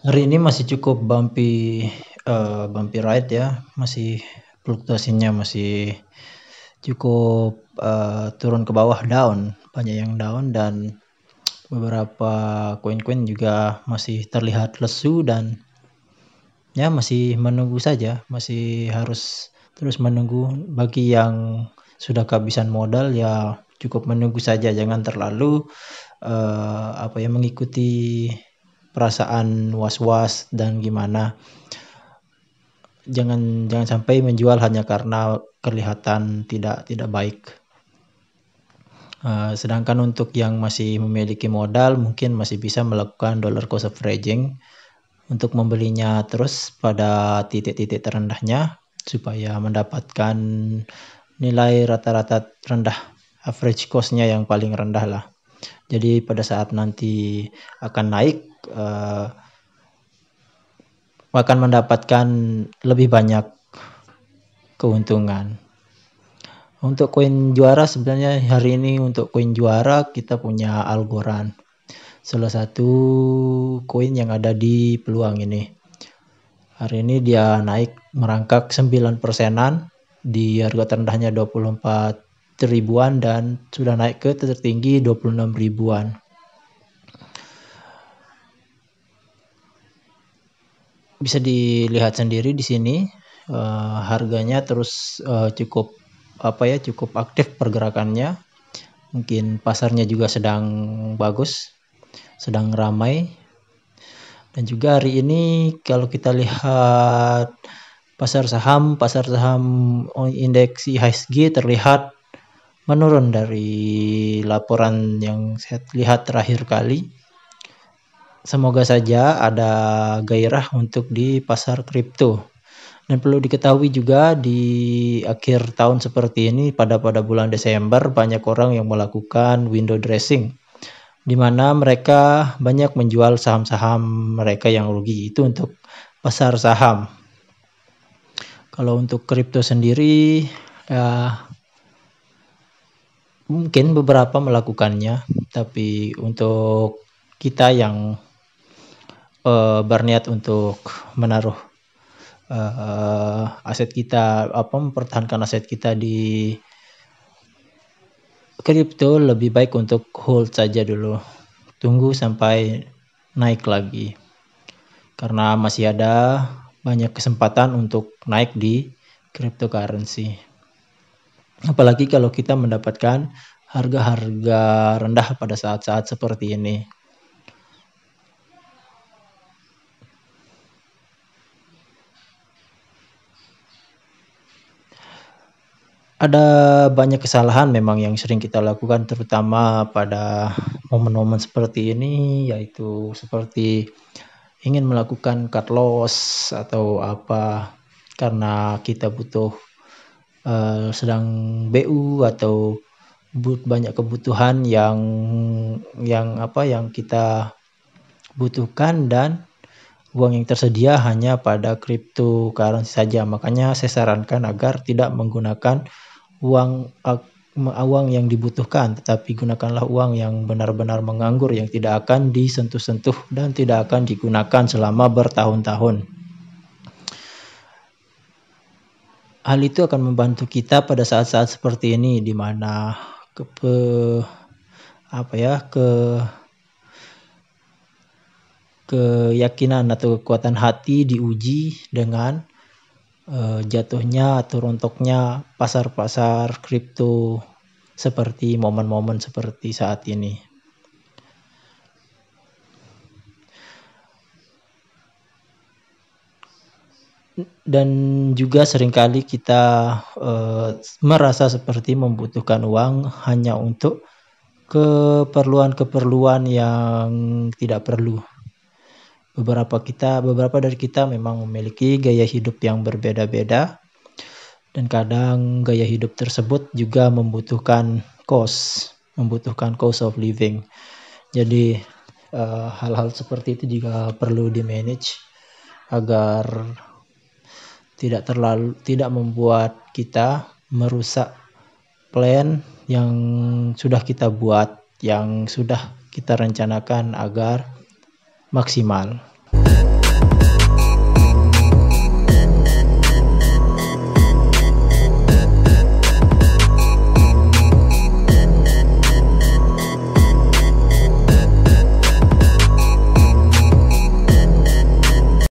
Hari ini masih cukup bumpy, bumpy ride ya, masih fluktuasinya masih cukup, turun ke bawah, down, banyak yang down dan beberapa koin-koin juga masih terlihat lesu dan ya masih menunggu saja, masih harus terus menunggu. Bagi yang sudah kehabisan modal ya cukup menunggu saja, jangan terlalu, mengikuti perasaan was-was dan gimana. Jangan jangan sampai menjual hanya karena kelihatan tidak baik. Sedangkan untuk yang masih memiliki modal mungkin masih bisa melakukan dollar cost averaging untuk membelinya terus pada titik-titik terendahnya supaya mendapatkan nilai rata-rata rendah, average cost-nya yang paling rendah lah. Jadi pada saat nanti akan naik, akan mendapatkan lebih banyak keuntungan. Untuk koin juara sebenarnya hari ini untuk koin juara kita punya Algorand. Salah satu koin yang ada di peluang ini. Hari ini dia naik merangkak 9%-an di harga terendahnya 24 ribuan dan sudah naik ke tertinggi 26 ribuan. Bisa dilihat sendiri di sini, harganya terus cukup aktif pergerakannya. Mungkin pasarnya juga sedang bagus, sedang ramai. Dan juga hari ini kalau kita lihat pasar saham indeks IHSG terlihat menurun dari laporan yang saya lihat terakhir kali. Semoga saja ada gairah untuk di pasar kripto. Dan perlu diketahui juga di akhir tahun seperti ini pada bulan Desember banyak orang yang melakukan window dressing, di mana mereka banyak menjual saham-saham mereka yang rugi itu untuk pasar saham. Kalau untuk kripto sendiri ya mungkin beberapa melakukannya, tapi untuk kita yang berniat untuk menaruh aset kita, mempertahankan aset kita di kripto, lebih baik untuk hold saja dulu, tunggu sampai naik lagi karena masih ada banyak kesempatan untuk naik di cryptocurrency, apalagi kalau kita mendapatkan harga-harga rendah pada saat-saat seperti ini. Ada banyak kesalahan memang yang sering kita lakukan terutama pada momen-momen seperti ini, yaitu seperti ingin melakukan cut loss atau apa karena kita butuh sedang BU atau banyak kebutuhan yang kita butuhkan dan uang yang tersedia hanya pada cryptocurrency saja. Makanya saya sarankan agar tidak menggunakan uang yang dibutuhkan, tetapi gunakanlah uang yang benar-benar menganggur, yang tidak akan disentuh-sentuh dan tidak akan digunakan selama bertahun-tahun. Hal itu akan membantu kita pada saat-saat seperti ini, di mana keyakinan atau kekuatan hati diuji dengan jatuhnya atau rontoknya pasar-pasar kripto seperti momen-momen seperti saat ini. Dan juga seringkali kita merasa seperti membutuhkan uang hanya untuk keperluan-keperluan yang tidak perlu. Beberapa dari kita memang memiliki gaya hidup yang berbeda-beda, dan kadang gaya hidup tersebut juga membutuhkan cost of living. Jadi hal-hal seperti itu juga perlu di-manage agar tidak membuat kita merusak plan yang sudah kita buat, yang sudah kita rencanakan agar maksimal.